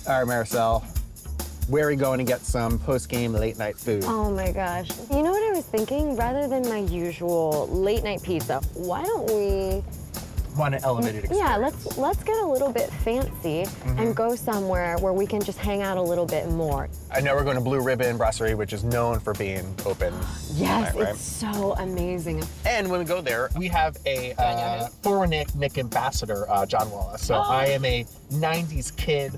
All right, Maricel, where are we going to get some post-game late-night food? Oh my gosh. You know what I was thinking? Rather than my usual late-night pizza, why don't we... Want an elevated experience? Yeah, let's get a little bit fancy and go somewhere where we can just hang out a little bit more. I know we're going to Blue Ribbon Brasserie, which is known for being open. Yes, tonight, right? it's so amazing. And when we go there, we have a former Nick ambassador, John Wallace. So I am a 90s kid.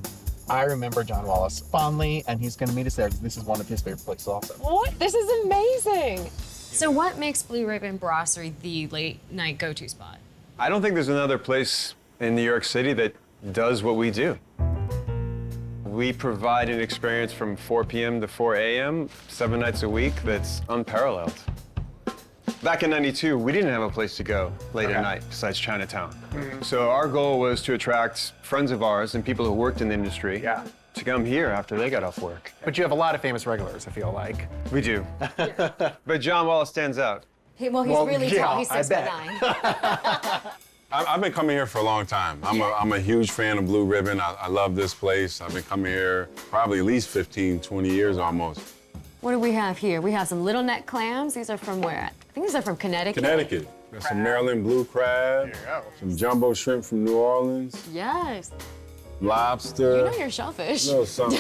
I remember John Wallace fondly, and he's going to meet us there because this is one of his favorite places also. What? This is amazing. So what makes Blue Ribbon Brasserie the late night go-to spot? I don't think there's another place in New York City that does what we do. We provide an experience from 4 p.m. to 4 a.m., 7 nights a week that's unparalleled. Back in '92, we didn't have a place to go late at night besides Chinatown. So our goal was to attract friends of ours and people who worked in the industry to come here after they got off work. But you have a lot of famous regulars, I feel like. We do. But John Wallace stands out. He's really tall. He's I 6'9". I've been coming here for a long time. I'm a huge fan of Blue Ribbon. I love this place. I've been coming here probably at least 15, 20 years almost. What do we have here? We have some little neck clams. These are from where? I think these are from Connecticut. Connecticut. Got some Maryland blue crab. There you go. Some jumbo shrimp from New Orleans. Yes. Lobster. You know you're shellfish. No, something.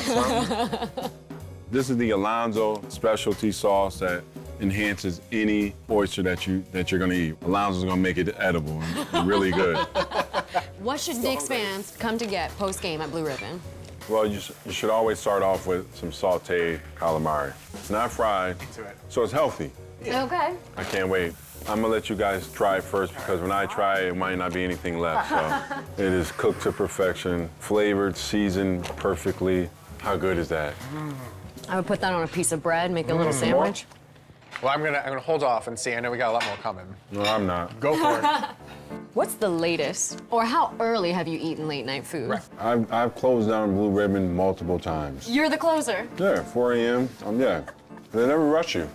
This is the Alonzo specialty sauce that enhances any oyster that you're gonna eat. Alonzo's gonna make it edible and really good. What should Knicks fans come to get post-game at Blue Ribbon? Well, you should always start off with some sautéed calamari. It's not fried, so it's healthy. Okay. I can't wait. I'm gonna let you guys try it first because when I try it, it might not be anything left. So it is cooked to perfection, flavored, seasoned perfectly. How good is that? I would put that on a piece of bread, make a little sandwich. Well, I'm gonna hold off and see. I know we got a lot more coming. No, I'm not. Go for it. What's the latest, or how early have you eaten late night food? Right. I've closed down Blue Ribbon multiple times. You're the closer. Yeah, 4 a.m. Yeah. They never rush you.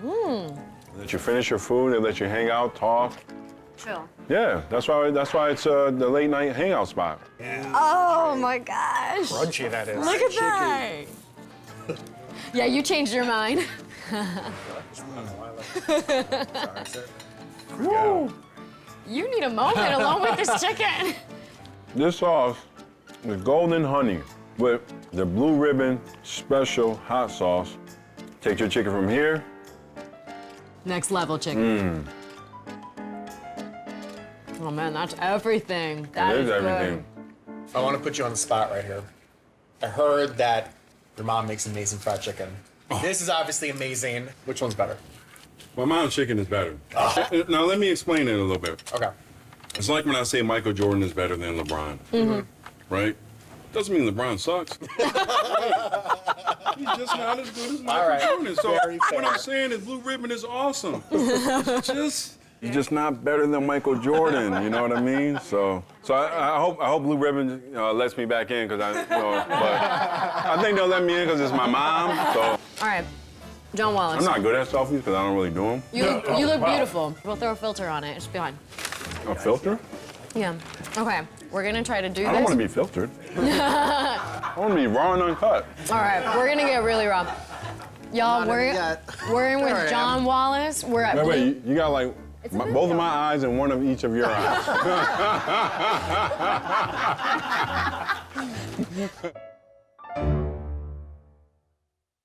They let you finish your food. They let you hang out, talk. Chill. Yeah, that's why it's the late night hangout spot. Oh my gosh. Crunchy that is. Look at that. Yeah, you changed your mind. Woo. You need a moment alone with this chicken. This sauce is golden honey with the Blue Ribbon special hot sauce. Take your chicken from here. Next level chicken. Oh man, that's everything. That It is good. everything. I want to put you on the spot right here. I heard that your mom makes amazing fried chicken. This is obviously amazing. Which one's better? My mom's chicken is better. Now let me explain it a little bit. Okay. It's like when I say Michael Jordan is better than LeBron. Right? Doesn't mean LeBron sucks. He's just not as good as Michael Jordan. So what I'm saying is Blue Ribbon is awesome. He's just not better than Michael Jordan. You know what I mean? So I hope Blue Ribbon lets me back in because but I think they'll let me in because it's my mom. So All right, John Wallace. I'm not good at selfies because I don't really do them. You look beautiful. We'll throw a filter on it. It should be fine. A filter? Yeah. Okay, we're gonna try to do this. I don't want to be filtered. I want to be raw and uncut. All right, we're gonna get really raw. Y'all, we're in with John Wallace. We're at Blue. Wait, you got like both of my eyes and one of each of your eyes.